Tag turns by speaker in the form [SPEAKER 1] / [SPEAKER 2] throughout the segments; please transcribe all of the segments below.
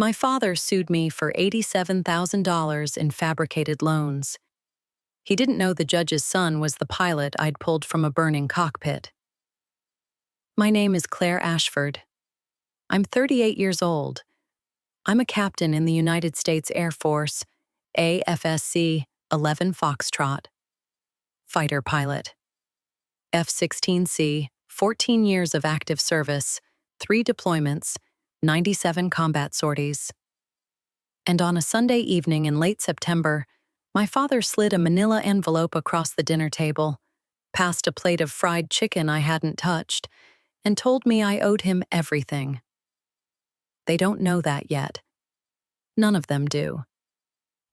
[SPEAKER 1] My father sued me for $87,000 in fabricated loans. He didn't know the judge's son was the pilot I'd pulled from a burning cockpit. My name is Claire Ashford. I'm 38 years old. I'm a captain in the United States Air Force, AFSC 11 Foxtrot. Fighter pilot. F-16C, 14 years of active service, 3 deployments, 97 combat sorties. And on a Sunday evening in late September, my father slid a manila envelope across the dinner table, passed a plate of fried chicken I hadn't touched, and told me I owed him everything. They don't know that yet. None of them do.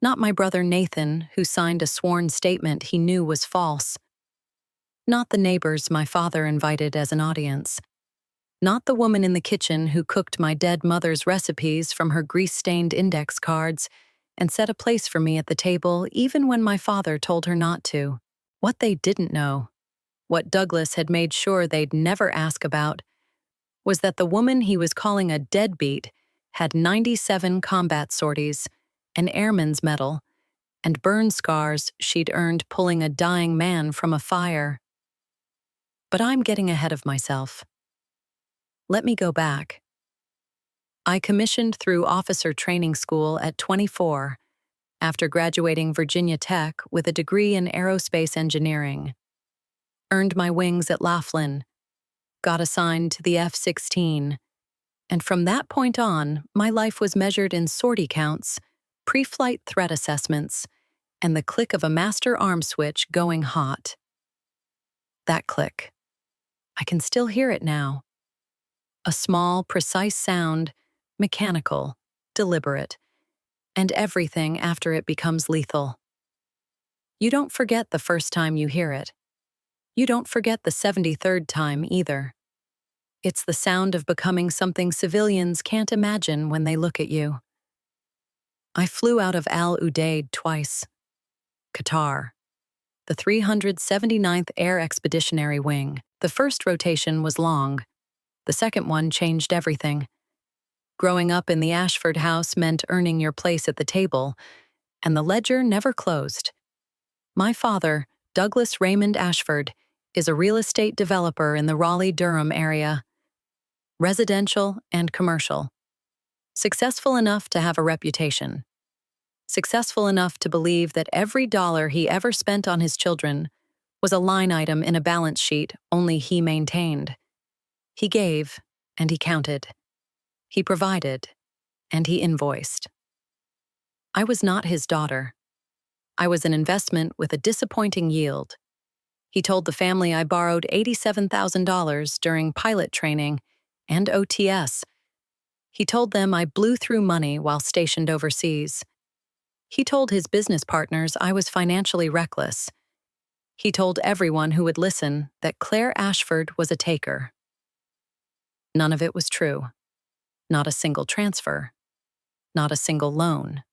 [SPEAKER 1] Not my brother Nathan, who signed a sworn statement he knew was false. Not the neighbors my father invited as an audience. Not the woman in the kitchen who cooked my dead mother's recipes from her grease-stained index cards and set a place for me at the table even when my father told her not to. What they didn't know, what Douglas had made sure they'd never ask about, was that the woman he was calling a deadbeat had 97 combat sorties, an airman's medal, and burn scars she'd earned pulling a dying man from a fire. But I'm getting ahead of myself. Let me go back. I commissioned through officer training school at 24, after graduating Virginia Tech with a degree in aerospace engineering. Earned my wings at Laughlin, got assigned to the F-16, and from that point on, my life was measured in sortie counts, pre-flight threat assessments, and the click of a master arm switch going hot. That click. I can still hear it now. A small, precise sound, mechanical, deliberate, and everything after it becomes lethal. You don't forget the first time you hear it. You don't forget the 73rd time either. It's the sound of becoming something civilians can't imagine when they look at you. I flew out of Al Udeid twice. Qatar. The 379th Air Expeditionary Wing. The first rotation was long. The second one changed everything. Growing up in the Ashford house meant earning your place at the table, and the ledger never closed. My father, Douglas Raymond Ashford, is a real estate developer in the Raleigh-Durham area. Residential and commercial. Successful enough to have a reputation. Successful enough to believe that every dollar he ever spent on his children was a line item in a balance sheet only he maintained. He gave, and he counted. He provided, and he invoiced. I was not his daughter. I was an investment with a disappointing yield. He told the family I borrowed $87,000 during pilot training and OTS. He told them I blew through money while stationed overseas. He told his business partners I was financially reckless. He told everyone who would listen that Claire Ashford was a taker. None of it was true. Not a single transfer. Not a single loan.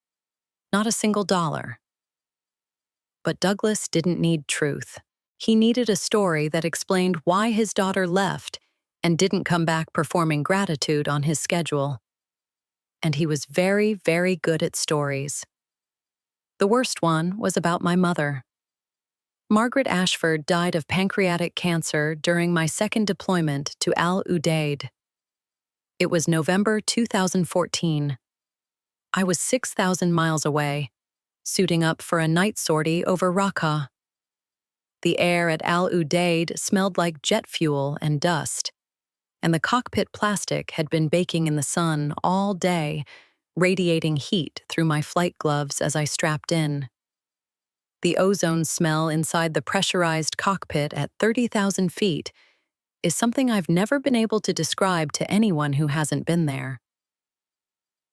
[SPEAKER 1] Not a single dollar. But Douglas didn't need truth. He needed a story that explained why his daughter left and didn't come back performing gratitude on his schedule. And he was very, very good at stories. The worst one was about my mother. Margaret Ashford died of pancreatic cancer during my second deployment to Al Udeid. It was November 2014. I was 6,000 miles away, suiting up for a night sortie over Raqqa. The air at Al Udeid smelled like jet fuel and dust, and the cockpit plastic had been baking in the sun all day, radiating heat through my flight gloves as I strapped in. The ozone smell inside the pressurized cockpit at 30,000 feet is something I've never been able to describe to anyone who hasn't been there.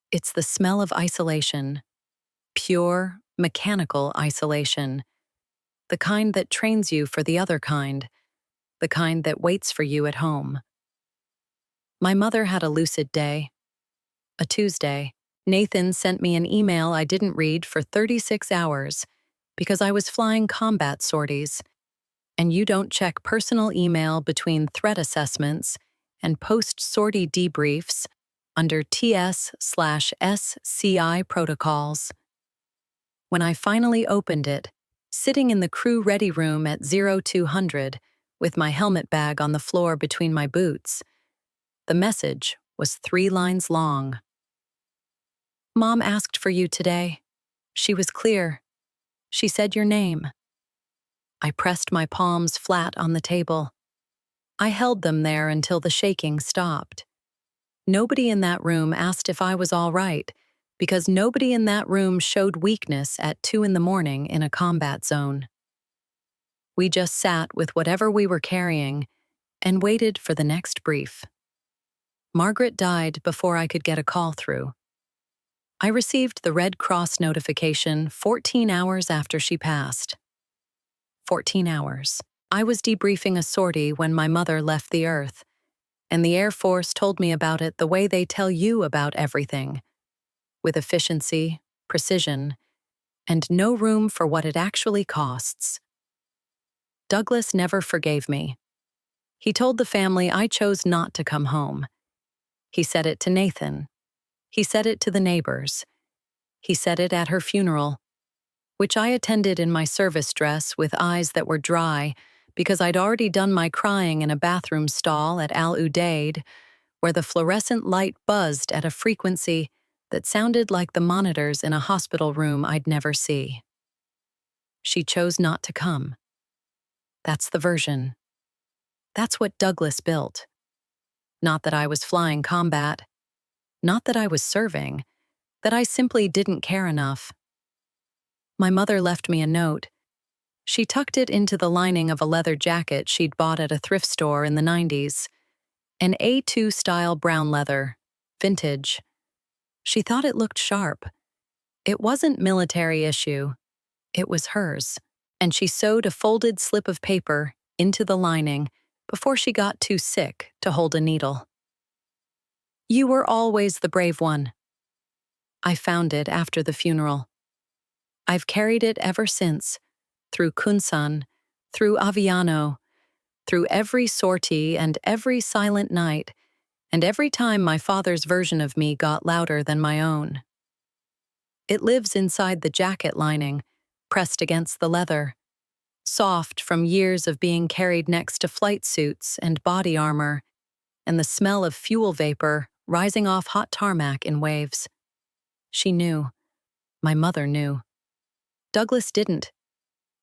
[SPEAKER 1] It's the smell of isolation, pure, mechanical isolation, the kind that trains you for the other kind, the kind that waits for you at home. My mother had a lucid day. A Tuesday, Nathan sent me an email I didn't read for 36 hours because I was flying combat sorties, and you don't check personal email between threat assessments and post-sortie debriefs under TS/SCI protocols. When I finally opened it, sitting in the crew ready room at 0200, with my helmet bag on the floor between my boots, the message was 3 lines long. Mom asked for you today. She was clear. She said your name. I pressed my palms flat on the table. I held them there until the shaking stopped. Nobody in that room asked if I was all right, because nobody in that room showed weakness at 2 in the morning in a combat zone. We just sat with whatever we were carrying and waited for the next brief. Margaret died before I could get a call through. I received the Red Cross notification 14 hours after she passed. 14 hours. I was debriefing a sortie when my mother left the earth, and the Air Force told me about it the way they tell you about everything, with efficiency, precision, and no room for what it actually costs. Douglas never forgave me. He told the family I chose not to come home. He said it to Nathan. He said it to the neighbors. He said it at her funeral, which I attended in my service dress with eyes that were dry because I'd already done my crying in a bathroom stall at Al Udeid, where the fluorescent light buzzed at a frequency that sounded like the monitors in a hospital room I'd never see. She chose not to come. That's the version. That's what Douglas built. Not that I was flying combat. Not that I was serving. That I simply didn't care enough. My mother left me a note. She tucked it into the lining of a leather jacket she'd bought at a thrift store in the 90s. An A2-style brown leather, vintage. She thought it looked sharp. It wasn't military issue. It was hers, and she sewed a folded slip of paper into the lining before she got too sick to hold a needle. You were always the brave one. I found it after the funeral. I've carried it ever since, through Kunsan, through Aviano, through every sortie and every silent night, and every time my father's version of me got louder than my own. It lives inside the jacket lining, pressed against the leather, soft from years of being carried next to flight suits and body armor, and the smell of fuel vapor rising off hot tarmac in waves. She knew. My mother knew. Douglas didn't,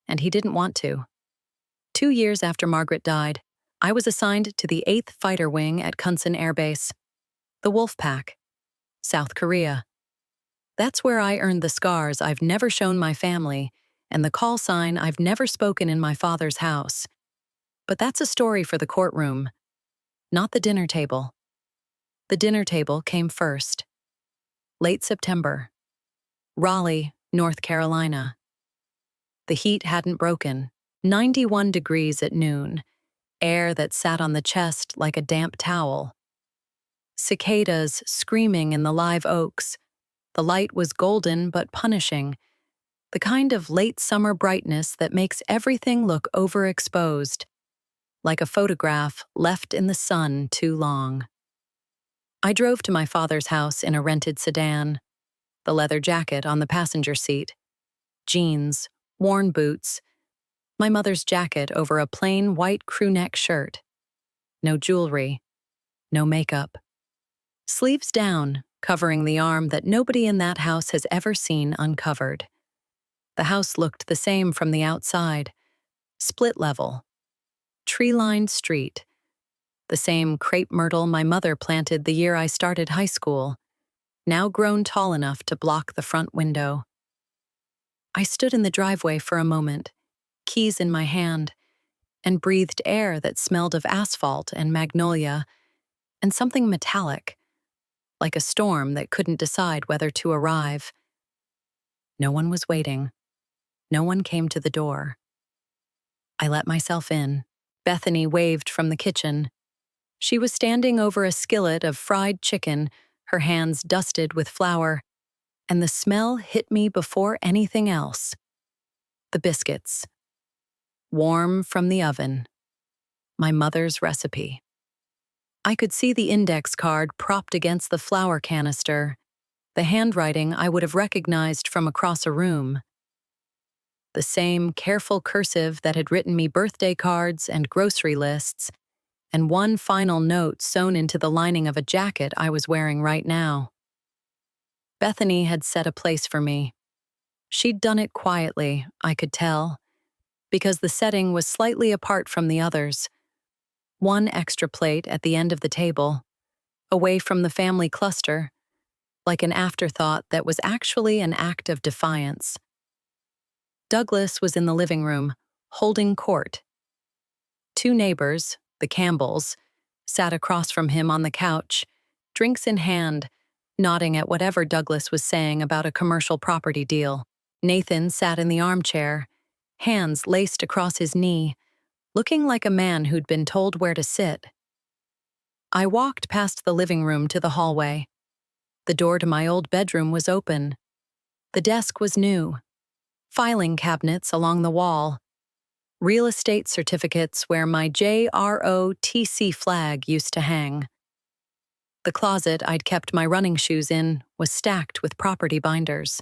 [SPEAKER 1] and he didn't want to. 2 years after Margaret died, I was assigned to the 8th Fighter Wing at Kunsan Air Base, the Wolfpack, South Korea. That's where I earned the scars I've never shown my family and the call sign I've never spoken in my father's house. But that's a story for the courtroom, not the dinner table. The dinner table came first. Late September. Raleigh, North Carolina. The heat hadn't broken. 91 degrees at noon. Air that sat on the chest like a damp towel. Cicadas screaming in the live oaks. The light was golden but punishing, the kind of late summer brightness that makes everything look overexposed, like a photograph left in the sun too long. I drove to my father's house in a rented sedan, the leather jacket on the passenger seat, jeans, worn boots, my mother's jacket over a plain white crewneck shirt. No jewelry, no makeup. Sleeves down, covering the arm that nobody in that house has ever seen uncovered. The house looked the same from the outside. Split level. Tree-lined street. The same crepe myrtle my mother planted the year I started high school, now grown tall enough to block the front window. I stood in the driveway for a moment, keys in my hand, and breathed air that smelled of asphalt and magnolia, and something metallic, like a storm that couldn't decide whether to arrive. No one was waiting. No one came to the door. I let myself in. Bethany waved from the kitchen. She was standing over a skillet of fried chicken, her hands dusted with flour, and the smell hit me before anything else. The biscuits. Warm from the oven. My mother's recipe. I could see the index card propped against the flour canister, the handwriting I would have recognized from across a room. The same careful cursive that had written me birthday cards and grocery lists, and one final note sewn into the lining of a jacket I was wearing right now. Bethany had set a place for me. She'd done it quietly, I could tell, because the setting was slightly apart from the others. One extra plate at the end of the table, away from the family cluster, like an afterthought that was actually an act of defiance. Douglas was in the living room, holding court. Two neighbors, the Campbells, sat across from him on the couch, drinks in hand, nodding at whatever Douglas was saying about a commercial property deal. Nathan sat in the armchair, hands laced across his knee, looking like a man who'd been told where to sit. I walked past the living room to the hallway. The door to my old bedroom was open. The desk was new. Filing cabinets along the wall. Real estate certificates where my JROTC flag used to hang. The closet I'd kept my running shoes in was stacked with property binders.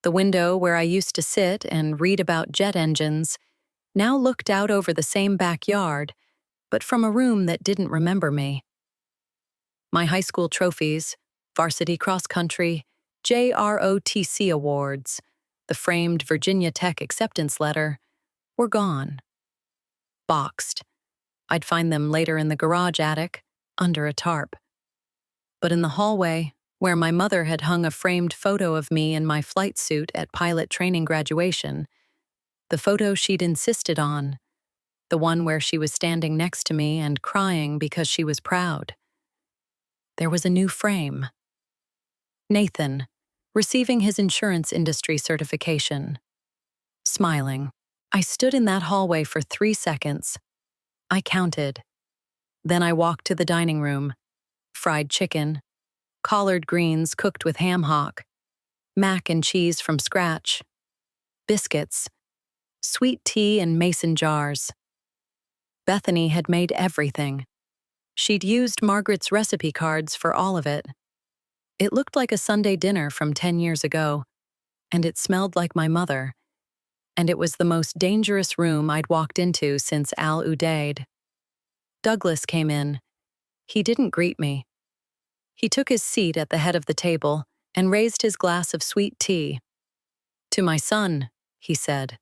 [SPEAKER 1] The window where I used to sit and read about jet engines now looked out over the same backyard, but from a room that didn't remember me. My high school trophies, varsity cross country, JROTC awards, the framed Virginia Tech acceptance letter, were gone. Boxed. I'd find them later in the garage attic, under a tarp. But in the hallway, where my mother had hung a framed photo of me in my flight suit at pilot training graduation, the photo she'd insisted on, the one where she was standing next to me and crying because she was proud. There was a new frame. Nathan, receiving his insurance industry certification. Smiling. I stood in that hallway for 3 seconds. I counted. Then I walked to the dining room. Fried chicken, collard greens cooked with ham hock, mac and cheese from scratch, biscuits, sweet tea in mason jars. Bethany had made everything. She'd used Margaret's recipe cards for all of it. It looked like a Sunday dinner from 10 years ago, and it smelled like my mother, and it was the most dangerous room I'd walked into since Al Udaid. Douglas came in. He didn't greet me. He took his seat at the head of the table and raised his glass of sweet tea. "To my son," he said,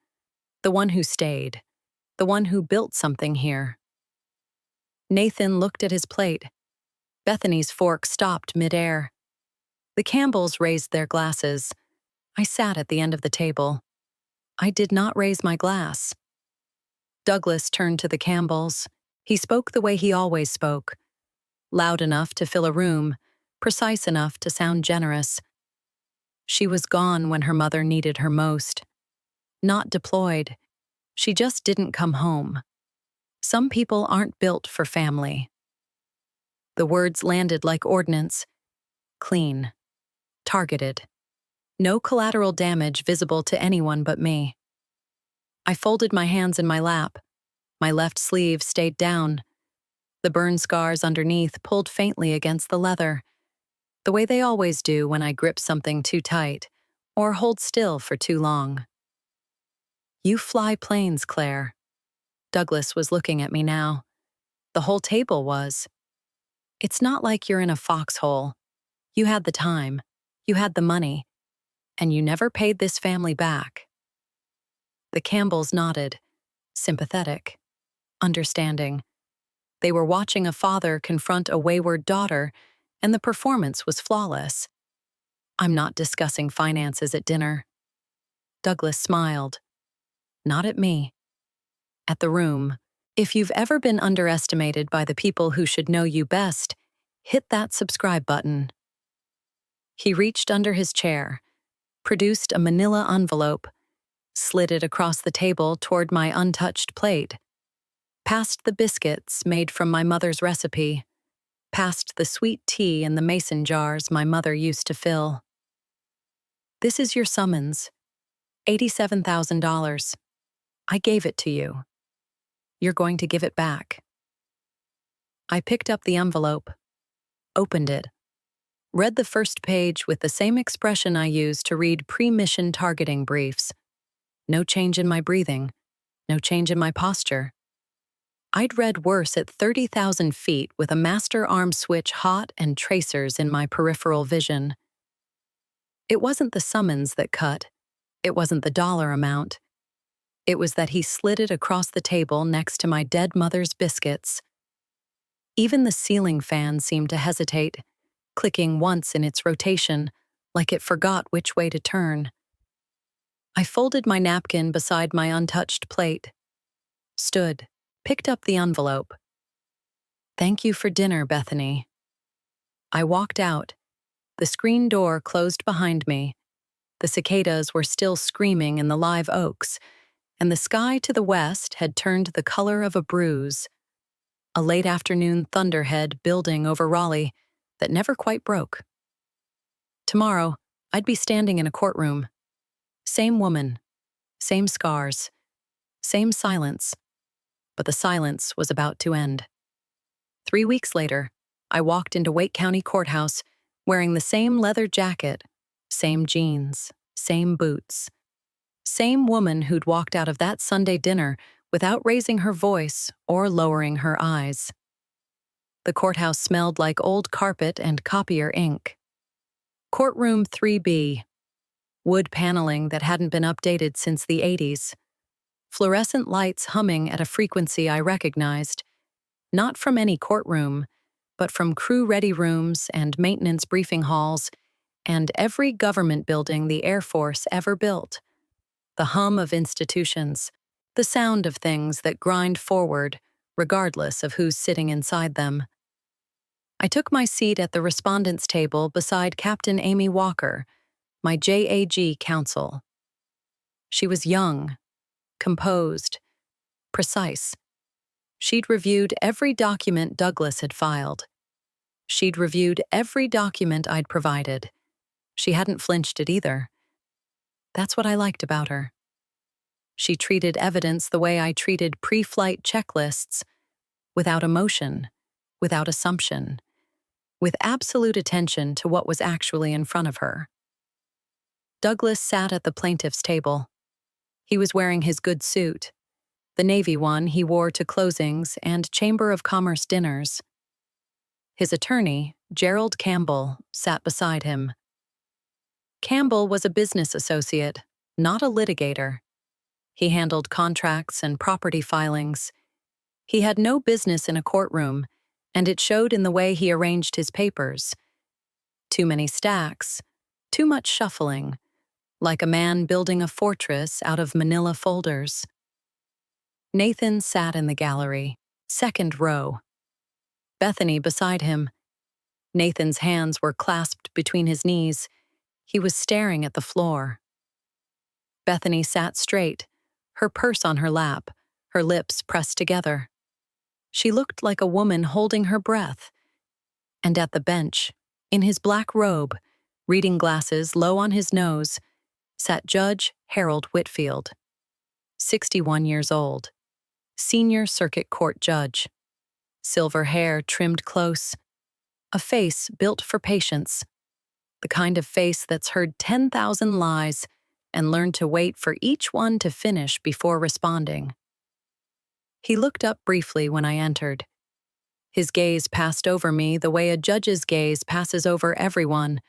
[SPEAKER 1] "the one who stayed, the one who built something here." Nathan looked at his plate. Bethany's fork stopped midair. The Campbells raised their glasses. I sat at the end of the table. I did not raise my glass. Douglas turned to the Campbells. He spoke the way he always spoke. Loud enough to fill a room, precise enough to sound generous. She was gone when her mother needed her most. Not deployed. She just didn't come home. Some people aren't built for family. The words landed like ordnance. Clean. Targeted. No collateral damage visible to anyone but me. I folded my hands in my lap. My left sleeve stayed down. The burn scars underneath pulled faintly against the leather, the way they always do when I grip something too tight or hold still for too long. "You fly planes, Claire." Douglas was looking at me now. The whole table was. "It's not like you're in a foxhole. You had the time, you had the money, and you never paid this family back." The Campbells nodded, sympathetic, understanding. They were watching a father confront a wayward daughter, and the performance was flawless. "I'm not discussing finances at dinner." Douglas smiled. Not at me. At the room. If you've ever been underestimated by the people who should know you best, hit that subscribe button. He reached under his chair, produced a manila envelope, slid it across the table toward my untouched plate, past the biscuits made from my mother's recipe, past the sweet tea in the mason jars my mother used to fill. "This is your summons. $87,000. I gave it to you. You're going to give it back." I picked up the envelope, opened it, read the first page with the same expression I use to read pre-mission targeting briefs. No change in my breathing, no change in my posture. I'd read worse at 30,000 feet with a master arm switch hot and tracers in my peripheral vision. It wasn't the summons that cut. It wasn't the dollar amount. It was that he slid it across the table next to my dead mother's biscuits. Even the ceiling fan seemed to hesitate, clicking once in its rotation, like it forgot which way to turn. I folded my napkin beside my untouched plate, stood, picked up the envelope. "Thank you for dinner, Bethany." I walked out. The screen door closed behind me. The cicadas were still screaming in the live oaks, and the sky to the west had turned the color of a bruise, a late afternoon thunderhead building over Raleigh that never quite broke. Tomorrow, I'd be standing in a courtroom. Same woman, same scars, same silence. But the silence was about to end. 3 weeks later, I walked into Wake County Courthouse wearing the same leather jacket, same jeans, same boots. Same woman who'd walked out of that Sunday dinner without raising her voice or lowering her eyes. The courthouse smelled like old carpet and copier ink. Courtroom 3B. Wood paneling that hadn't been updated since the 80s. Fluorescent lights humming at a frequency I recognized, not from any courtroom, but from crew-ready rooms and maintenance briefing halls and every government building the Air Force ever built. The hum of institutions, the sound of things that grind forward, regardless of who's sitting inside them. I took my seat at the respondents' table beside Captain Amy Walker, my JAG counsel. She was young, composed, precise. She'd reviewed every document Douglas had filed. She'd reviewed every document I'd provided. She hadn't flinched at either. That's what I liked about her. She treated evidence the way I treated pre-flight checklists, without emotion, without assumption, with absolute attention to what was actually in front of her. Douglas sat at the plaintiff's table. He was wearing his good suit, the navy one he wore to closings and Chamber of Commerce dinners. His attorney, Gerald Campbell, sat beside him. Campbell was a business associate, not a litigator. He handled contracts and property filings. He had no business in a courtroom, and it showed in the way he arranged his papers. Too many stacks, too much shuffling, like a man building a fortress out of manila folders. Nathan sat in the gallery, second row. Bethany beside him. Nathan's hands were clasped between his knees. He was staring at the floor. Bethany sat straight, her purse on her lap, her lips pressed together. She looked like a woman holding her breath. And at the bench, in his black robe, reading glasses low on his nose, sat Judge Harold Whitfield, 61 years old, senior circuit court judge. Silver hair trimmed close, a face built for patience, the kind of face that's heard 10,000 lies and learned to wait for each one to finish before responding. He looked up briefly when I entered. His gaze passed over me the way a judge's gaze passes over everyone,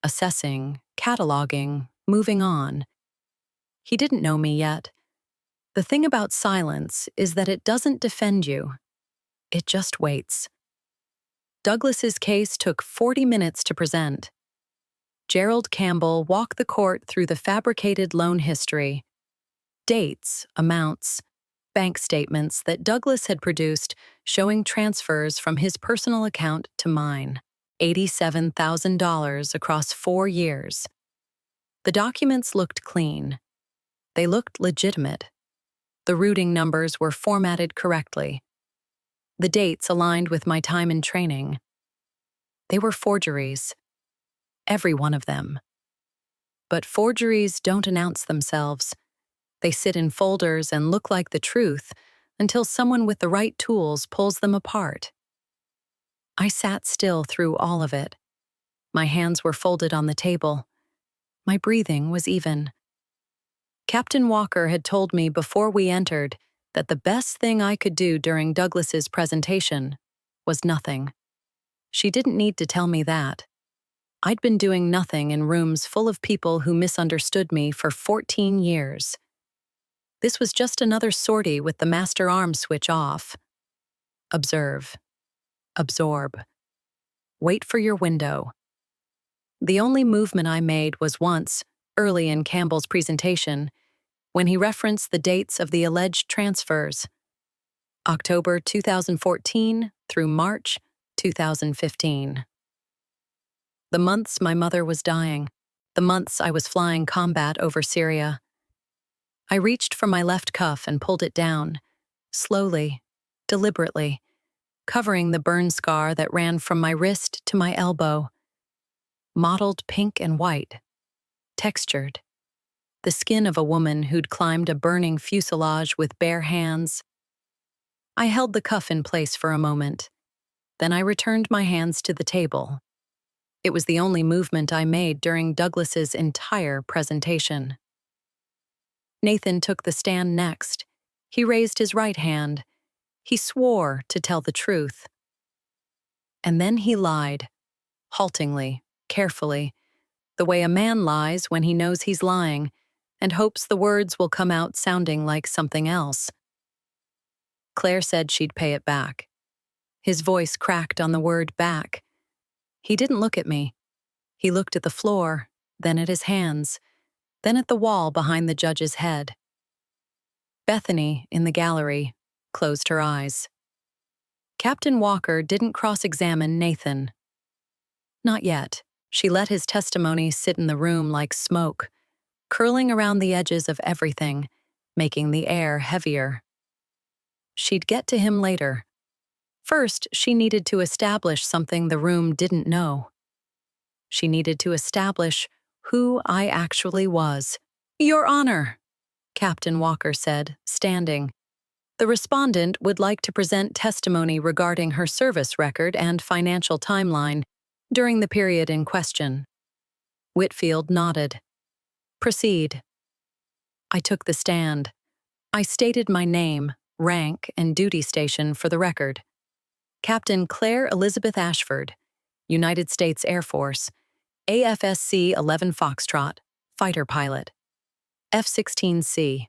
[SPEAKER 1] assessing, cataloging, moving on. He didn't know me yet. The thing about silence is that it doesn't defend you. It just waits. Douglas's case took 40 minutes to present. Gerald Campbell walked the court through the fabricated loan history, dates, amounts, bank statements that Douglas had produced showing transfers from his personal account to mine, $87,000 across 4 years. The documents looked clean. They looked legitimate. The routing numbers were formatted correctly. The dates aligned with my time in training. They were forgeries. Every one of them. But forgeries don't announce themselves. They sit in folders and look like the truth until someone with the right tools pulls them apart. I sat still through all of it. My hands were folded on the table. My breathing was even. Captain Walker had told me before we entered that the best thing I could do during Douglas's presentation was nothing. She didn't need to tell me that. I'd been doing nothing in rooms full of people who misunderstood me for 14 years. This was just another sortie with the master arm switch off. Observe. Absorb. Wait for your window. The only movement I made was once, early in Campbell's presentation, when he referenced the dates of the alleged transfers, October 2014 through March 2015. The months my mother was dying, the months I was flying combat over Syria. I reached for my left cuff and pulled it down, slowly, deliberately, covering the burn scar that ran from my wrist to my elbow. Mottled pink and white, textured. The skin of a woman who'd climbed a burning fuselage with bare hands. I held the cuff in place for a moment. Then I returned my hands to the table. It was the only movement I made during Douglas's entire presentation. Nathan took the stand next. He raised his right hand. He swore to tell the truth. And then he lied, haltingly, carefully, the way a man lies when he knows he's lying and hopes the words will come out sounding like something else. Claire said she'd pay it back. His voice cracked on the word back. He didn't look at me. He looked at the floor, then at his hands, then at the wall behind the judge's head. Bethany, in the gallery, closed her eyes. Captain Walker didn't cross-examine Nathan. Not yet. She let his testimony sit in the room like smoke, curling around the edges of everything, making the air heavier. She'd get to him later. First, she needed to establish something the room didn't know. She needed to establish who I actually was. "Your Honor," Captain Walker said, standing. "The respondent would like to present testimony regarding her service record and financial timeline during the period in question." Whitfield nodded. "Proceed." I took the stand. I stated my name, rank, and duty station for the record. Captain Claire Elizabeth Ashford, United States Air Force, AFSC 11 Foxtrot, fighter pilot, F-16C.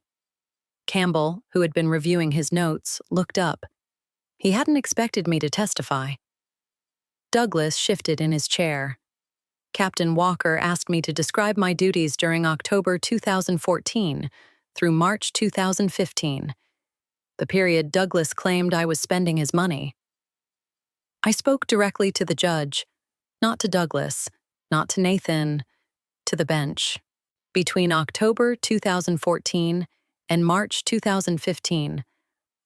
[SPEAKER 1] Campbell, who had been reviewing his notes, looked up. He hadn't expected me to testify. Douglas shifted in his chair. Captain Walker asked me to describe my duties during October 2014 through March 2015, the period Douglas claimed I was spending his money. I spoke directly to the judge, not to Douglas, not to Nathan, to the bench. Between October 2014 and March 2015,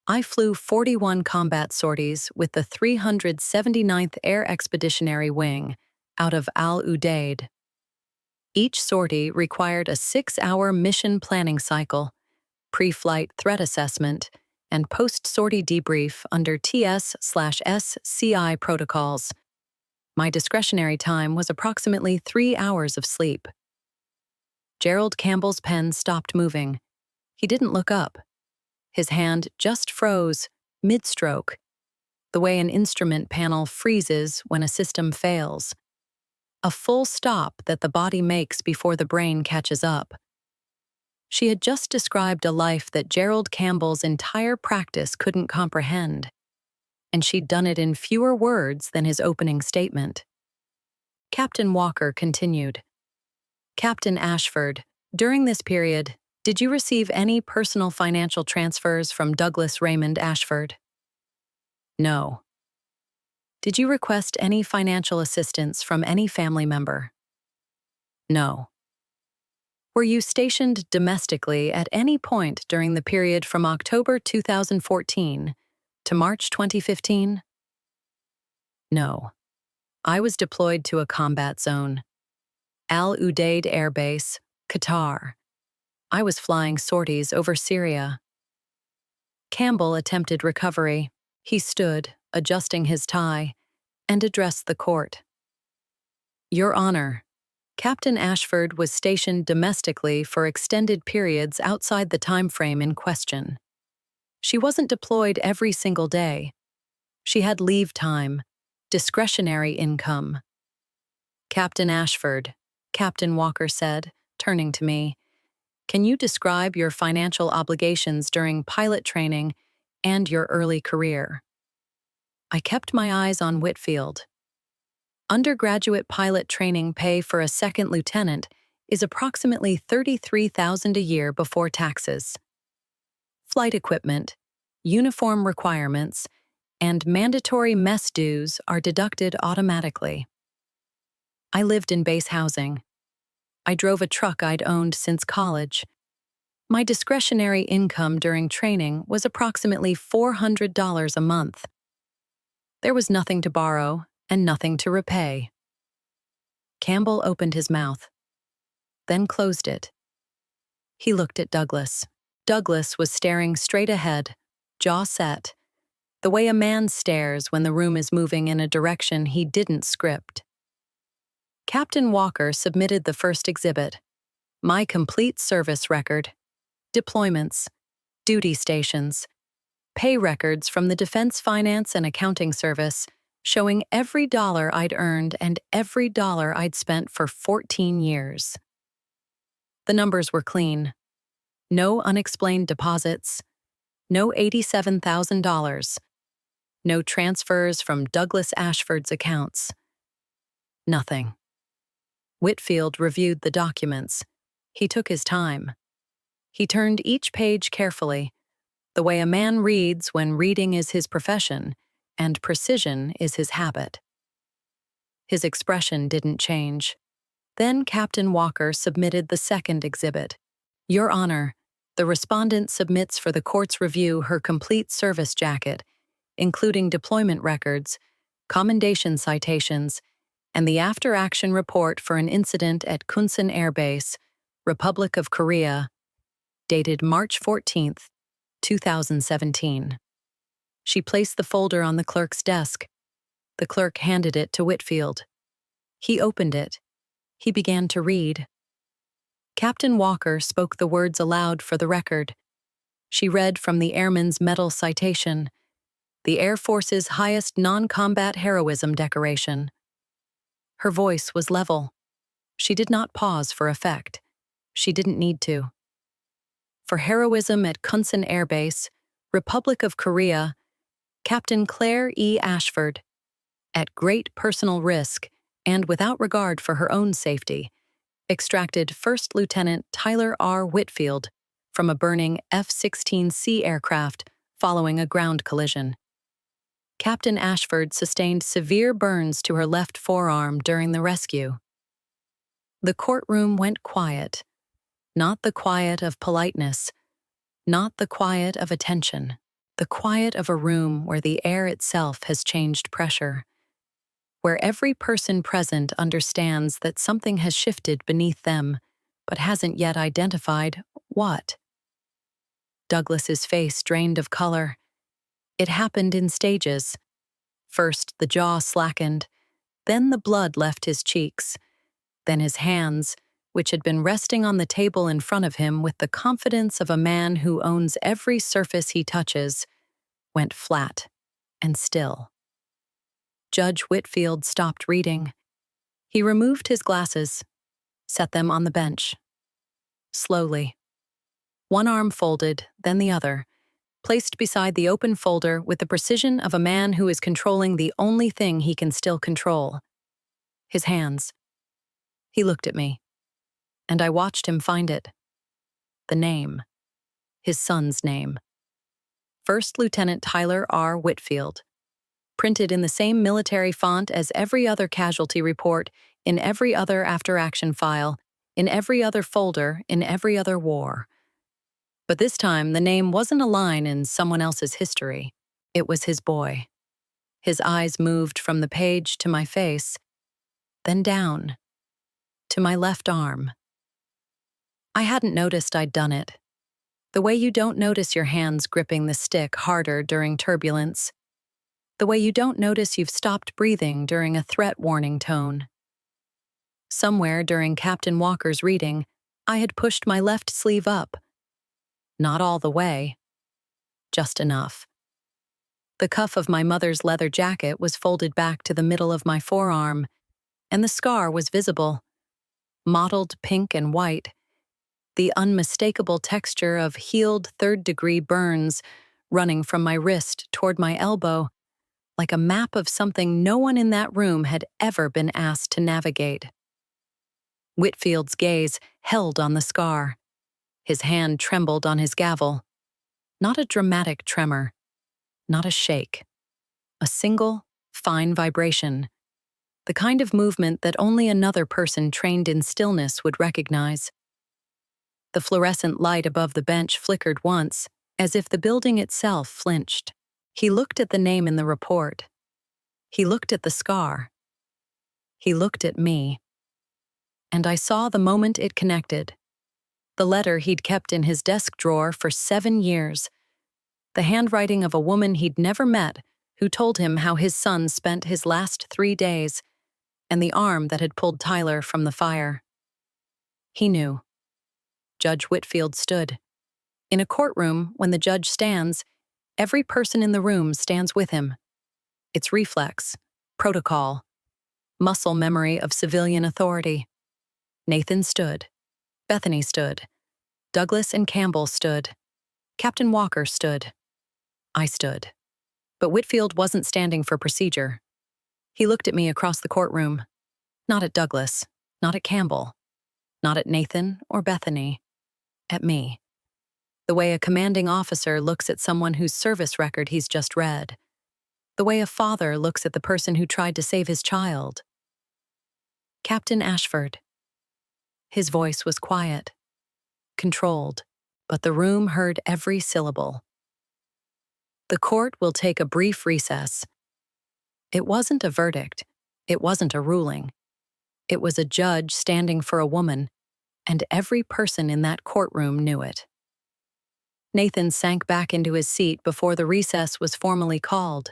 [SPEAKER 1] I flew 41 combat sorties with the 379th Air Expeditionary Wing out of Al Udeid. Each sortie required a 6-hour mission planning cycle, pre-flight threat assessment, and post-sortie debrief under TS/SCI protocols. My discretionary time was approximately 3 hours of sleep. Gerald Campbell's pen stopped moving. He didn't look up. His hand just froze, mid-stroke, the way an instrument panel freezes when a system fails. A full stop that the body makes before the brain catches up. She had just described a life that Gerald Campbell's entire practice couldn't comprehend, and she'd done it in fewer words than his opening statement. Captain Walker continued. "Captain Ashford, during this period, did you receive any personal financial transfers from Douglas Raymond Ashford?" "No." "Did you request any financial assistance from any family member?" "No." "Were you stationed domestically at any point during the period from October 2014 to March 2015? "No." "I was deployed to a combat zone. Al Udeid Air Base, Qatar. I was flying sorties over Syria." Campbell attempted recovery. He stood, adjusting his tie, and addressed the court. Your Honor, Captain Ashford was stationed domestically for extended periods outside the time frame in question. She wasn't deployed every single day. She had leave time, discretionary income. Captain Ashford, Captain Walker said, turning to me, can you describe your financial obligations during pilot training and your early career? I kept my eyes on Whitfield. Undergraduate pilot training pay for a second lieutenant is approximately $33,000 a year before taxes. Flight equipment, uniform requirements, and mandatory mess dues are deducted automatically. I lived in base housing. I drove a truck I'd owned since college. My discretionary income during training was approximately $400 a month. There was nothing to borrow and nothing to repay. Campbell opened his mouth, then closed it. He looked at Douglas. Douglas was staring straight ahead, jaw set, the way a man stares when the room is moving in a direction he didn't script. Captain Walker submitted the first exhibit, my complete service record, deployments, duty stations, pay records from the Defense Finance and Accounting Service showing every dollar I'd earned and every dollar I'd spent for 14 years. The numbers were clean. No unexplained deposits, no $87,000, no transfers from Douglas Ashford's accounts. Nothing. Whitfield reviewed the documents. He took his time. He turned each page carefully, the way a man reads when reading is his profession and precision is his habit. His expression didn't change. Then Captain Walker submitted the second exhibit. Your Honor, the respondent submits for the court's review her complete service jacket, including deployment records, commendation citations, and the after-action report for an incident at Kunsan Air Base, Republic of Korea, dated March 14, 2017. She placed the folder on the clerk's desk. The clerk handed it to Whitfield. He opened it. He began to read. Captain Walker spoke the words aloud for the record. She read from the Airman's Medal Citation, the Air Force's highest non-combat heroism decoration. Her voice was level. She did not pause for effect. She didn't need to. For heroism at Kunsan Air Base, Republic of Korea, Captain Claire E. Ashford, at great personal risk and without regard for her own safety, extracted First Lieutenant Tyler R. Whitfield from a burning F-16C aircraft following a ground collision. Captain Ashford sustained severe burns to her left forearm during the rescue. The courtroom went quiet, not the quiet of politeness, not the quiet of attention, the quiet of a room where the air itself has changed pressure, where every person present understands that something has shifted beneath them, but hasn't yet identified what. Douglas's face drained of color. It happened in stages. First, the jaw slackened, then the blood left his cheeks, then his hands, which had been resting on the table in front of him with the confidence of a man who owns every surface he touches, went flat and still. Judge Whitfield stopped reading. He removed his glasses, set them on the bench. Slowly. One arm folded, then the other, placed beside the open folder with the precision of a man who is controlling the only thing he can still control. His hands. He looked at me, and I watched him find it. The name. His son's name. First Lieutenant Tyler R. Whitfield. Printed in the same military font as every other casualty report, in every other after-action file, in every other folder, in every other war. But this time, the name wasn't a line in someone else's history. It was his boy. His eyes moved from the page to my face, then down, to my left arm. I hadn't noticed I'd done it. The way you don't notice your hands gripping the stick harder during turbulence. The way you don't notice you've stopped breathing during a threat warning tone. Somewhere during Captain Walker's reading, I had pushed my left sleeve up. Not all the way. Just enough. The cuff of my mother's leather jacket was folded back to the middle of my forearm, and the scar was visible. Mottled pink and white, the unmistakable texture of healed third-degree burns running from my wrist toward my elbow, like a map of something no one in that room had ever been asked to navigate. Whitfield's gaze held on the scar. His hand trembled on his gavel. Not a dramatic tremor, not a shake. A single, fine vibration. The kind of movement that only another person trained in stillness would recognize. The fluorescent light above the bench flickered once, as if the building itself flinched. He looked at the name in the report. He looked at the scar. He looked at me. And I saw the moment it connected. The letter he'd kept in his desk drawer for 7 years. The handwriting of a woman he'd never met who told him how his son spent his last 3 days, and the arm that had pulled Tyler from the fire. He knew. Judge Whitfield stood. In a courtroom, when the judge stands, every person in the room stands with him. It's reflex, protocol, muscle memory of civilian authority. Nathan stood. Bethany stood. Douglas and Campbell stood. Captain Walker stood. I stood. But Whitfield wasn't standing for procedure. He looked at me across the courtroom. Not at Douglas, not at Campbell, not at Nathan or Bethany. At me. The way a commanding officer looks at someone whose service record he's just read. The way a father looks at the person who tried to save his child. Captain Ashford. His voice was quiet, controlled, but the room heard every syllable. The court will take a brief recess. It wasn't a verdict. It wasn't a ruling. It was a judge standing for a woman, and every person in that courtroom knew it. Nathan sank back into his seat before the recess was formally called.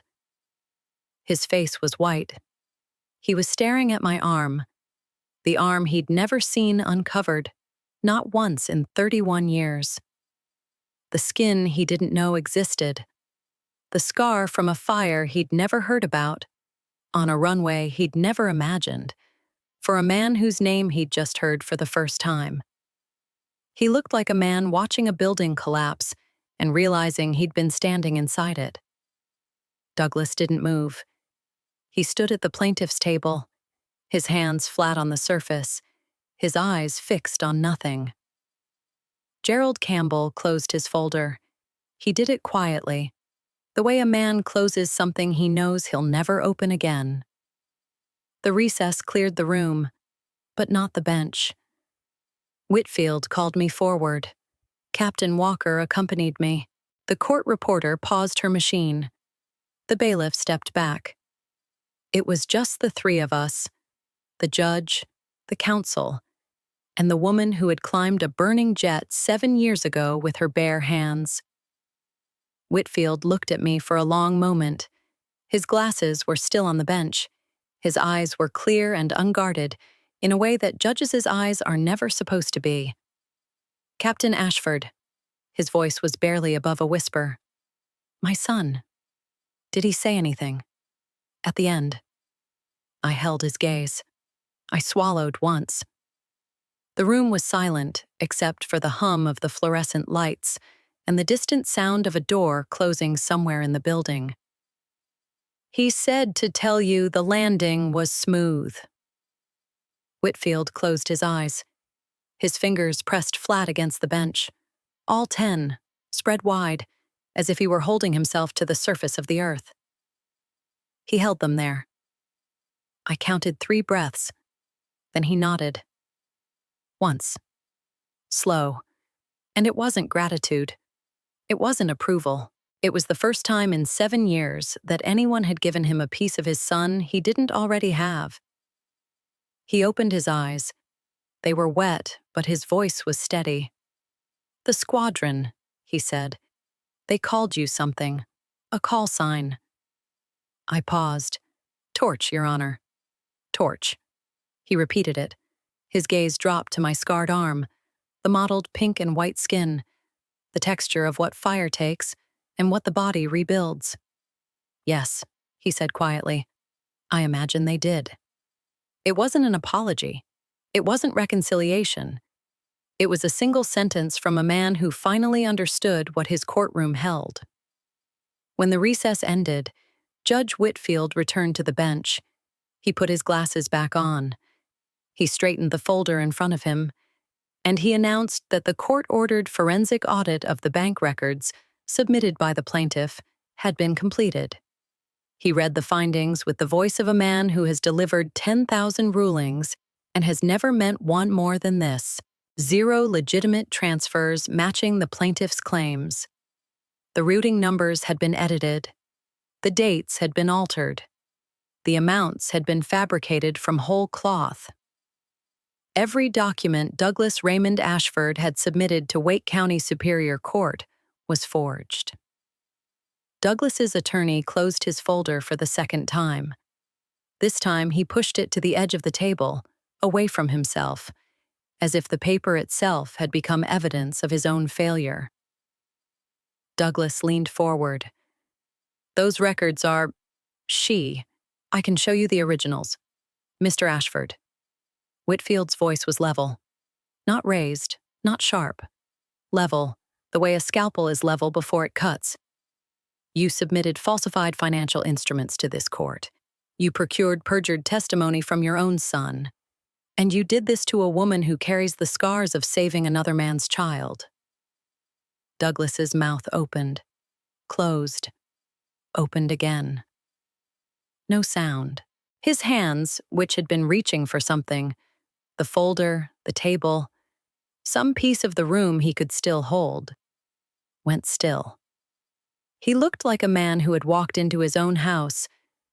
[SPEAKER 1] His face was white. He was staring at my arm, the arm he'd never seen uncovered, not once in 31 years. The skin he didn't know existed. The scar from a fire he'd never heard about, on a runway he'd never imagined, for a man whose name he'd just heard for the first time. He looked like a man watching a building collapse and realizing he'd been standing inside it. Douglas didn't move. He stood at the plaintiff's table, his hands flat on the surface, his eyes fixed on nothing. Gerald Campbell closed his folder. He did it quietly, the way a man closes something he knows he'll never open again. The recess cleared the room, but not the bench. Whitfield called me forward. Captain Walker accompanied me. The court reporter paused her machine. The bailiff stepped back. It was just the 3 of us, the judge, the counsel, and the woman who had climbed a burning jet 7 years ago with her bare hands. Whitfield looked at me for a long moment. His glasses were still on the bench. His eyes were clear and unguarded, in a way that judges' eyes are never supposed to be. Captain Ashford. His voice was barely above a whisper. My son. Did he say anything? At the end. I held his gaze. I swallowed once. The room was silent, except for the hum of the fluorescent lights and the distant sound of a door closing somewhere in the building. He said to tell you the landing was smooth. Whitfield closed his eyes. His fingers pressed flat against the bench, all 10, spread wide, as if he were holding himself to the surface of the earth. He held them there. I counted 3 breaths. Then he nodded. Once. Slow. And it wasn't gratitude. It wasn't approval. It was the first time in 7 years that anyone had given him a piece of his son he didn't already have. He opened his eyes. They were wet, but his voice was steady. The squadron, he said. They called you something. A call sign. I paused. Torch, Your Honor. Torch. He repeated it. His gaze dropped to my scarred arm, the mottled pink and white skin, the texture of what fire takes and what the body rebuilds. Yes, he said quietly. I imagine they did. It wasn't an apology. It wasn't reconciliation. It was a single sentence from a man who finally understood what his courtroom held. When the recess ended, Judge Whitfield returned to the bench. He put his glasses back on. He straightened the folder in front of him, and he announced that the court-ordered forensic audit of the bank records submitted by the plaintiff had been completed. He read the findings with the voice of a man who has delivered 10,000 rulings and has never meant one more than this: 0 legitimate transfers matching the plaintiff's claims. The routing numbers had been edited. The dates had been altered. The amounts had been fabricated from whole cloth. Every document Douglas Raymond Ashford had submitted to Wake County Superior Court was forged. Douglas's attorney closed his folder for the second time. This time he pushed it to the edge of the table, away from himself, as if the paper itself had become evidence of his own failure. Douglas leaned forward. Those records are... I can show you the originals. Mr. Ashford. Whitfield's voice was level. Not raised, not sharp. Level, the way a scalpel is level before it cuts. You submitted falsified financial instruments to this court. You procured perjured testimony from your own son. And you did this to a woman who carries the scars of saving another man's child. Douglas's mouth opened, closed, opened again. No sound. His hands, which had been reaching for something, the folder, the table, some piece of the room he could still hold, went still. He looked like a man who had walked into his own house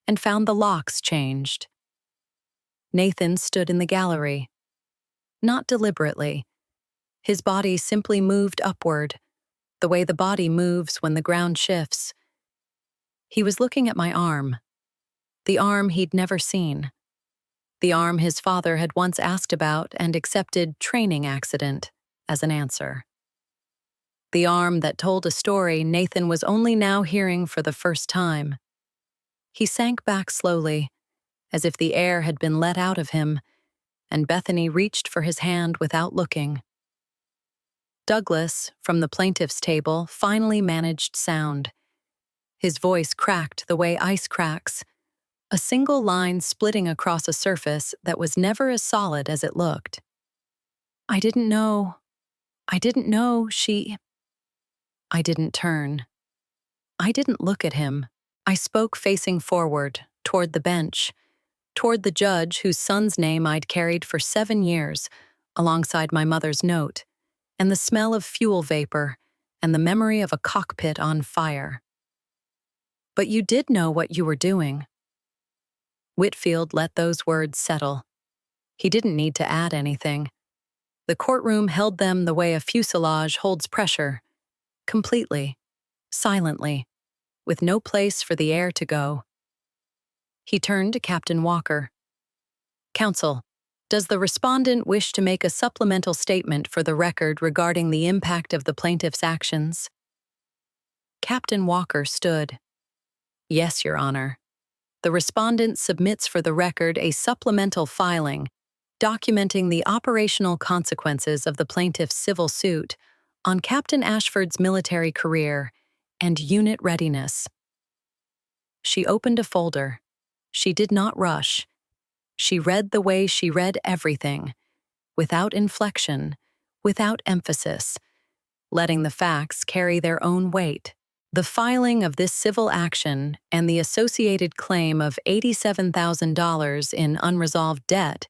[SPEAKER 1] and found the locks changed. Nathan stood in the gallery. Not deliberately. His body simply moved upward, the way the body moves when the ground shifts. He was looking at my arm, the arm he'd never seen, the arm his father had once asked about and accepted training accident as an answer. The arm that told a story Nathan was only now hearing for the first time. He sank back slowly, as if the air had been let out of him, and Bethany reached for his hand without looking. Douglas, from the plaintiff's table, finally managed sound. His voice cracked the way ice cracks, a single line splitting across a surface that was never as solid as it looked. I didn't know, I didn't turn. I didn't look at him. I spoke facing forward, toward the bench, toward the judge whose son's name I'd carried for 7 years, alongside my mother's note, and the smell of fuel vapor, and the memory of a cockpit on fire. But you did know what you were doing. Whitfield let those words settle. He didn't need to add anything. The courtroom held them the way a fuselage holds pressure, completely, silently, with no place for the air to go. He turned to Captain Walker. Counsel, does the respondent wish to make a supplemental statement for the record regarding the impact of the plaintiff's actions? Captain Walker stood. Yes, Your Honor. The respondent submits for the record a supplemental filing documenting the operational consequences of the plaintiff's civil suit on Captain Ashford's military career and unit readiness. She opened a folder. She did not rush. She read the way she read everything, without inflection, without emphasis, letting the facts carry their own weight. The filing of this civil action and the associated claim of $87,000 in unresolved debt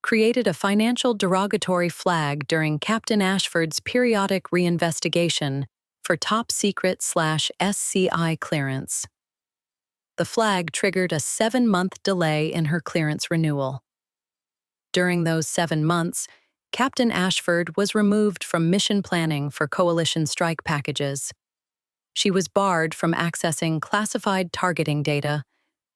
[SPEAKER 1] created a financial derogatory flag during Captain Ashford's periodic reinvestigation for top-secret/SCI clearance. The flag triggered a 7-month delay in her clearance renewal. During those 7 months, Captain Ashford was removed from mission planning for coalition strike packages. She was barred from accessing classified targeting data,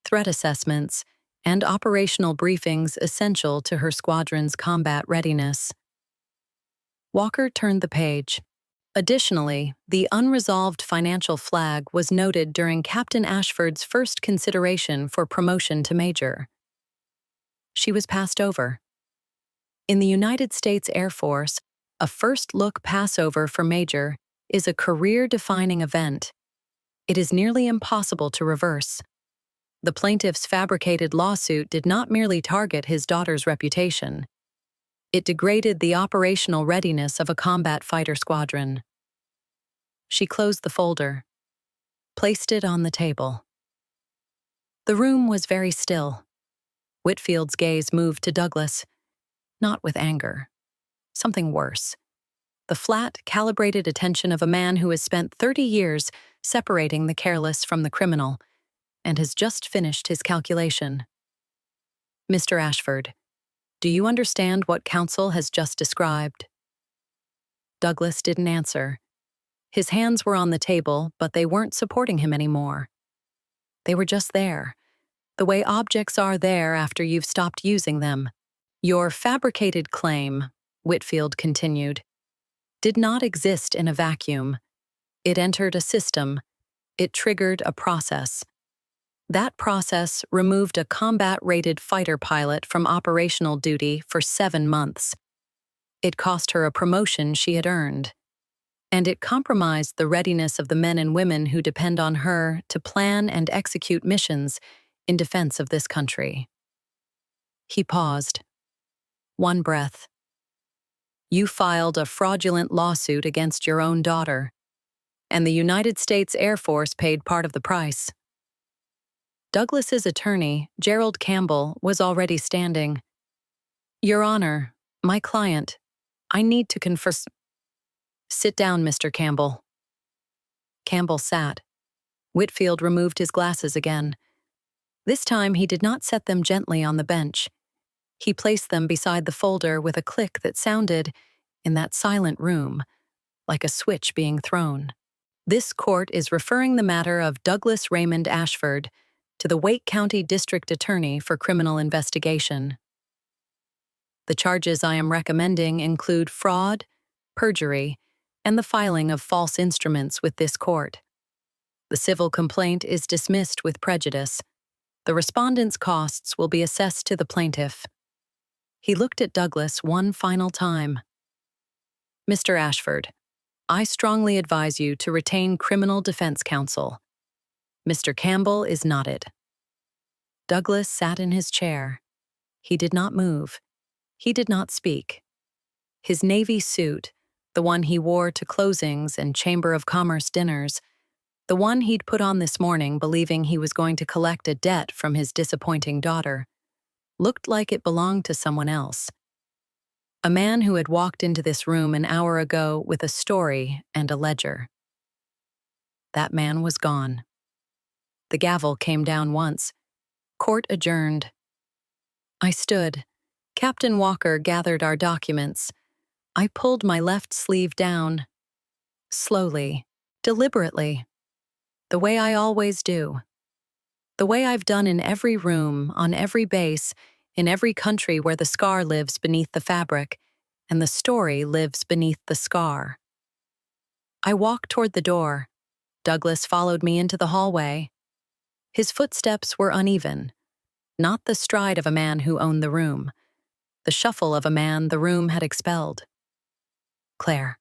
[SPEAKER 1] threat assessments, and operational briefings essential to her squadron's combat readiness. Walker turned the page. Additionally, the unresolved financial flag was noted during Captain Ashford's first consideration for promotion to major. She was passed over. In the United States Air Force, a first-look passover for major is a career-defining event. It is nearly impossible to reverse. The plaintiff's fabricated lawsuit did not merely target his daughter's reputation. It degraded the operational readiness of a combat fighter squadron. She closed the folder, placed it on the table. The room was very still. Whitfield's gaze moved to Douglas, not with anger. Something worse. The flat, calibrated attention of a man who has spent 30 years separating the careless from the criminal and has just finished his calculation. Mr. Ashford, do you understand what counsel has just described? Douglas didn't answer. His hands were on the table, but they weren't supporting him anymore. They were just there, the way objects are there after you've stopped using them. Your fabricated claim, Whitfield continued, did not exist in a vacuum. It entered a system. It triggered a process. That process removed a combat-rated fighter pilot from operational duty for 7 months. It cost her a promotion she had earned. And it compromised the readiness of the men and women who depend on her to plan and execute missions in defense of this country. He paused. One breath. You filed a fraudulent lawsuit against your own daughter, and the United States Air Force paid part of the price. Douglas's attorney, Gerald Campbell, was already standing. Your Honor, my client, I need to confer. Sit down, Mr. Campbell. Campbell sat. Whitfield removed his glasses again. This time he did not set them gently on the bench. He placed them beside the folder with a click that sounded, in that silent room, like a switch being thrown. This court is referring the matter of Douglas Raymond Ashford to the Wake County District Attorney for criminal investigation. The charges I am recommending include fraud, perjury, and the filing of false instruments with this court. The civil complaint is dismissed with prejudice. The respondent's costs will be assessed to the plaintiff. He looked at Douglas one final time. Mr. Ashford, I strongly advise you to retain criminal defense counsel. Mr. Campbell is nodded. Douglas sat in his chair. He did not move. He did not speak. His navy suit, the one he wore to closings and Chamber of Commerce dinners, the one he'd put on this morning believing he was going to collect a debt from his disappointing daughter, looked like it belonged to someone else. A man who had walked into this room an hour ago with a story and a ledger. That man was gone. The gavel came down once. Court adjourned. I stood. Captain Walker gathered our documents. I pulled my left sleeve down. Slowly, deliberately. The way I always do. The way I've done in every room, on every base, in every country where the scar lives beneath the fabric, and the story lives beneath the scar. I walked toward the door. Douglas followed me into the hallway. His footsteps were uneven, not the stride of a man who owned the room, the shuffle of a man the room had expelled. Claire.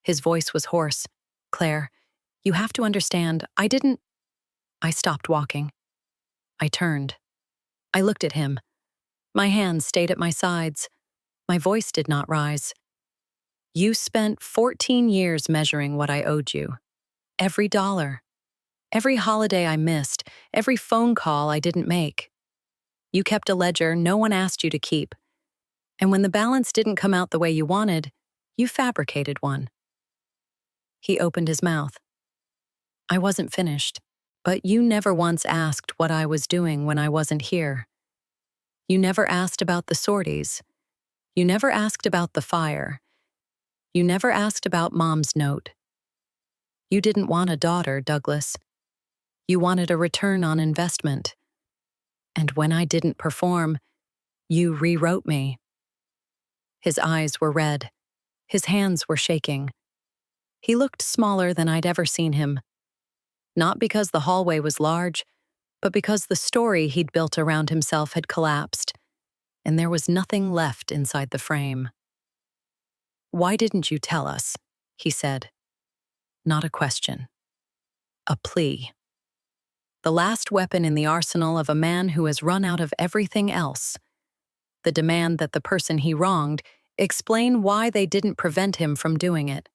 [SPEAKER 1] His voice was hoarse. Claire, you have to understand, I stopped walking. I turned. I looked at him. My hands stayed at my sides. My voice did not rise. You spent 14 years measuring what I owed you. Every dollar. Every holiday I missed, every phone call I didn't make. You kept a ledger no one asked you to keep. And when the balance didn't come out the way you wanted, you fabricated one. He opened his mouth. I wasn't finished, but you never once asked what I was doing when I wasn't here. You never asked about the sorties. You never asked about the fire. You never asked about Mom's note. You didn't want a daughter, Douglas. You wanted a return on investment, And when I didn't perform, you rewrote me." His eyes were red. His hands were shaking. He looked smaller than I'd ever seen him. Not because the hallway was large, but because the story he'd built around himself had collapsed, and there was nothing left inside the frame. "Why didn't you tell us?" he said. Not a question. A plea. The last weapon in the arsenal of a man who has run out of everything else. The demand that the person he wronged explain why they didn't prevent him from doing it.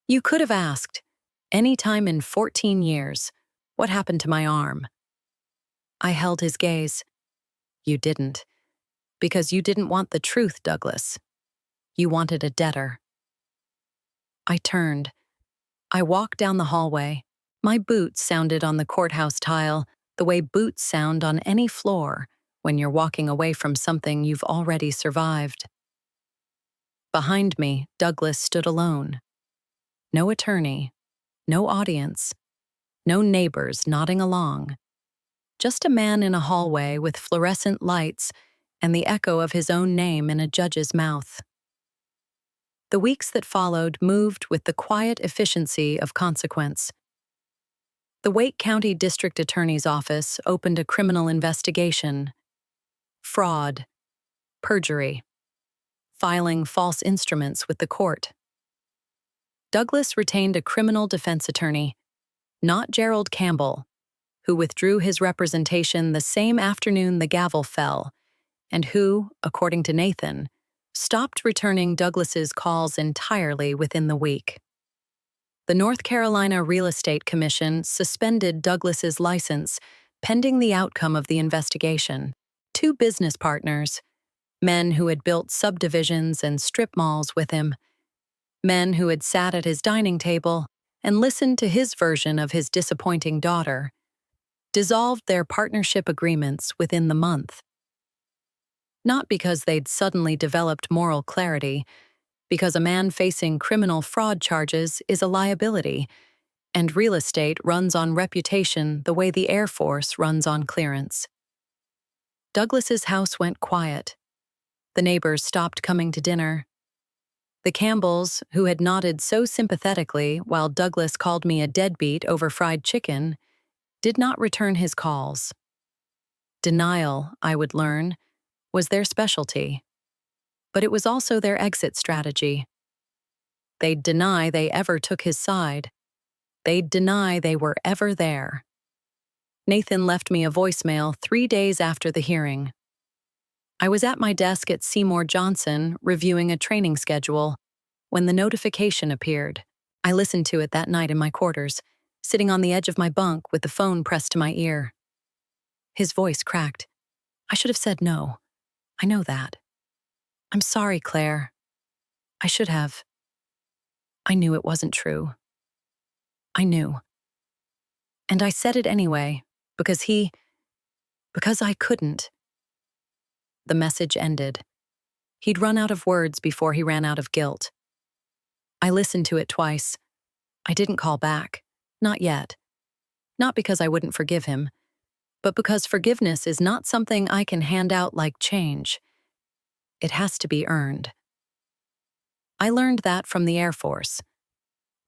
[SPEAKER 1] You could have asked, any time in 14 years, what happened to my arm? I held his gaze. You didn't. Because you didn't want the truth, Douglas. You wanted a debtor. I turned. I walked down the hallway. My boots sounded on the courthouse tile the way boots sound on any floor when you're walking away from something you've already survived. Behind me, Douglas stood alone. No attorney, no audience, no neighbors nodding along. Just a man in a hallway with fluorescent lights and the echo of his own name in a judge's mouth. The weeks that followed moved with the quiet efficiency of consequence. The Wake County District Attorney's Office opened a criminal investigation. Fraud, perjury, filing false instruments with the court. Douglas retained a criminal defense attorney, not Gerald Campbell, who withdrew his representation the same afternoon the gavel fell, and who, according to Nathan, stopped returning Douglas's calls entirely within the week. The North Carolina Real Estate Commission suspended Douglas's license pending the outcome of the investigation. Two business partners, men who had built subdivisions and strip malls with him, men who had sat at his dining table and listened to his version of his disappointing daughter, dissolved their partnership agreements within the month. Not because they'd suddenly developed moral clarity, because a man facing criminal fraud charges is a liability, and real estate runs on reputation the way the Air Force runs on clearance. Douglas's house went quiet. The neighbors stopped coming to dinner. The Campbells, who had nodded so sympathetically while Douglas called me a deadbeat over fried chicken, did not return his calls. Denial, I would learn, was their specialty. But it was also their exit strategy. They'd deny they ever took his side. They'd deny they were ever there. Nathan left me a voicemail 3 days after the hearing. I was at my desk at Seymour Johnson reviewing a training schedule when the notification appeared. I listened to it that night in my quarters, sitting on the edge of my bunk with the phone pressed to my ear. His voice cracked. I should have said no. I know that. I'm sorry, Claire. I should have. I knew it wasn't true. I knew. And I said it anyway, because I couldn't. The message ended. He'd run out of words before he ran out of guilt. I listened to it twice. I didn't call back. Not yet. Not because I wouldn't forgive him, but because forgiveness is not something I can hand out like change. It has to be earned. I learned that from the Air Force.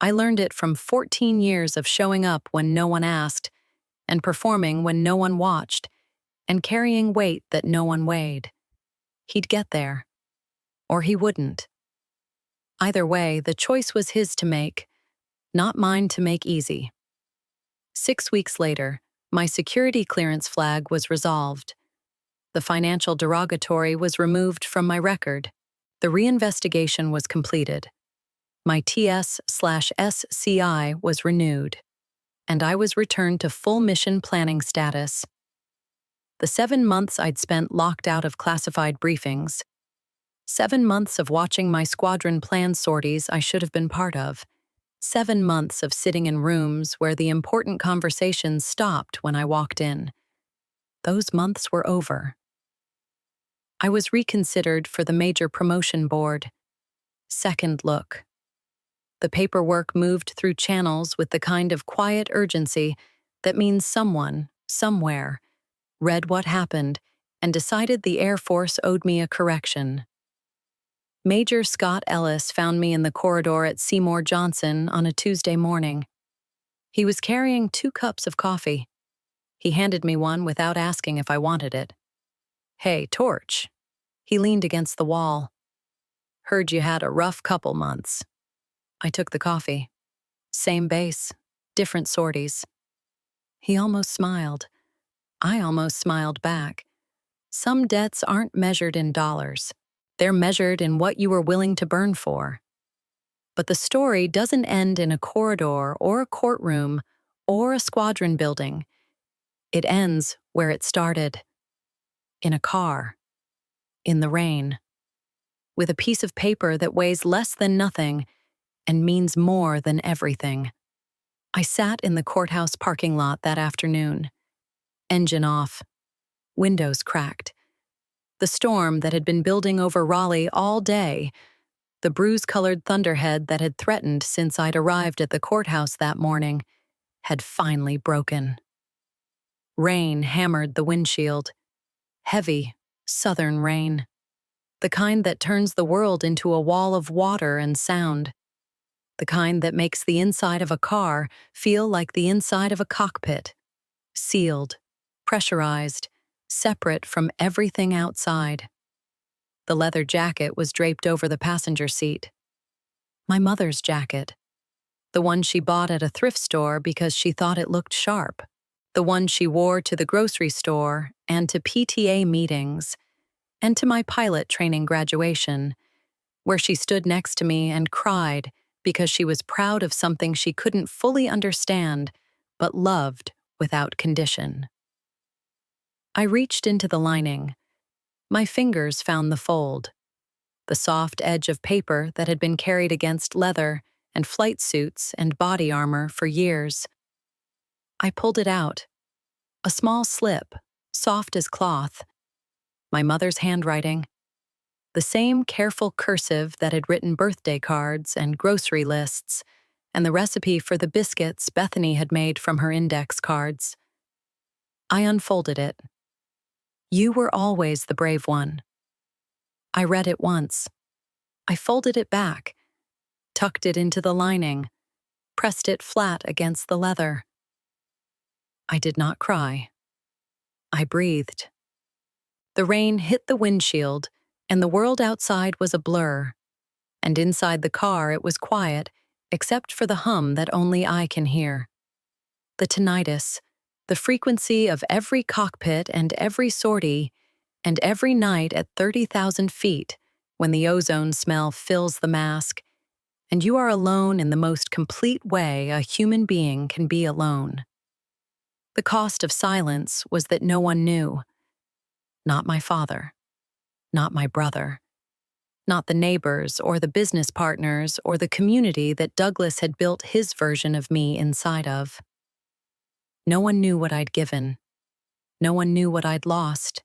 [SPEAKER 1] I learned it from 14 years of showing up when no one asked, and performing when no one watched, and carrying weight that no one weighed. He'd get there. Or he wouldn't. Either way, the choice was his to make, not mine to make easy. 6 weeks later, my security clearance flag was resolved. The financial derogatory was removed from my record. The reinvestigation was completed. My TS/SCI was renewed, and I was returned to full mission planning status. The 7 months I'd spent locked out of classified briefings, 7 months of watching my squadron plan sorties I should have been part of, 7 months of sitting in rooms where the important conversations stopped when I walked in. Those months were over. I was reconsidered for the major promotion board. Second look. The paperwork moved through channels with the kind of quiet urgency that means someone, somewhere, read what happened, and decided the Air Force owed me a correction. Major Scott Ellis found me in the corridor at Seymour Johnson on a Tuesday morning. He was carrying 2 cups of coffee. He handed me one without asking if I wanted it. "Hey, Torch." He leaned against the wall. "Heard you had a rough couple months." I took the coffee. Same base, different sorties. He almost smiled. I almost smiled back. Some debts aren't measured in dollars. They're measured in what you were willing to burn for. But the story doesn't end in a corridor or a courtroom or a squadron building. It ends where it started. In a car. In the rain. With a piece of paper that weighs less than nothing and means more than everything. I sat in the courthouse parking lot that afternoon. Engine off. Windows cracked. The storm that had been building over Raleigh all day, the bruise-colored thunderhead that had threatened since I'd arrived at the courthouse that morning, had finally broken. Rain hammered the windshield. Heavy, southern rain. The kind that turns the world into a wall of water and sound. The kind that makes the inside of a car feel like the inside of a cockpit. Sealed, pressurized, separate from everything outside. The leather jacket was draped over the passenger seat. My mother's jacket. The one she bought at a thrift store because she thought it looked sharp. The one she wore to the grocery store and to PTA meetings and to my pilot training graduation, where she stood next to me and cried because she was proud of something she couldn't fully understand but loved without condition. I reached into the lining. My fingers found the fold, the soft edge of paper that had been carried against leather and flight suits and body armor for years. I pulled it out. A small slip, soft as cloth. My mother's handwriting. The same careful cursive that had written birthday cards and grocery lists, and the recipe for the biscuits Bethany had made from her index cards. I unfolded it. "You were always the brave one." I read it once. I folded it back, tucked it into the lining, pressed it flat against the leather. I did not cry. I breathed. The rain hit the windshield, and the world outside was a blur. And inside the car it was quiet, except for the hum that only I can hear. The tinnitus, the frequency of every cockpit and every sortie, and every night at 30,000 feet, when the ozone smell fills the mask, and you are alone in the most complete way a human being can be alone. The cost of silence was that no one knew. Not my father. Not my brother. Not the neighbors or the business partners or the community that Douglas had built his version of me inside of. No one knew what I'd given. No one knew what I'd lost.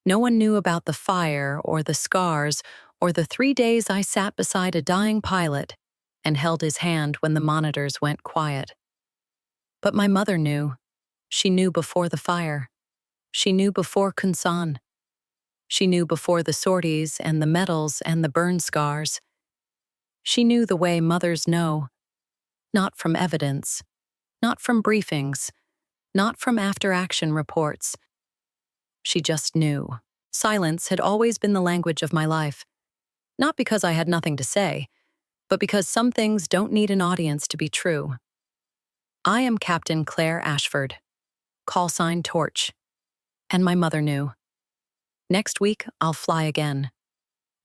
[SPEAKER 1] No one knew about the fire or the scars or the 3 days I sat beside a dying pilot and held his hand when the monitors went quiet. But my mother knew. She knew before the fire. She knew before Kunsan. She knew before the sorties and the medals and the burn scars. She knew the way mothers know. Not from evidence. Not from briefings. Not from after-action reports. She just knew. Silence had always been the language of my life. Not because I had nothing to say, but because some things don't need an audience to be true. I am Captain Claire Ashford. Call sign Torch. And my mother knew. Next week, I'll fly again.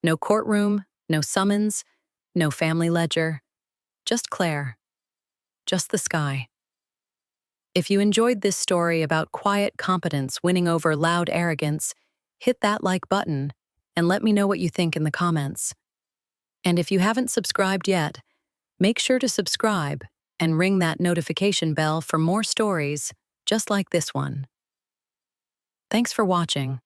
[SPEAKER 1] No courtroom, no summons, no family ledger. Just Claire. Just the sky. If you enjoyed this story about quiet competence winning over loud arrogance, hit that like button and let me know what you think in the comments. And if you haven't subscribed yet, make sure to subscribe and ring that notification bell for more stories just like this one. Thanks for watching.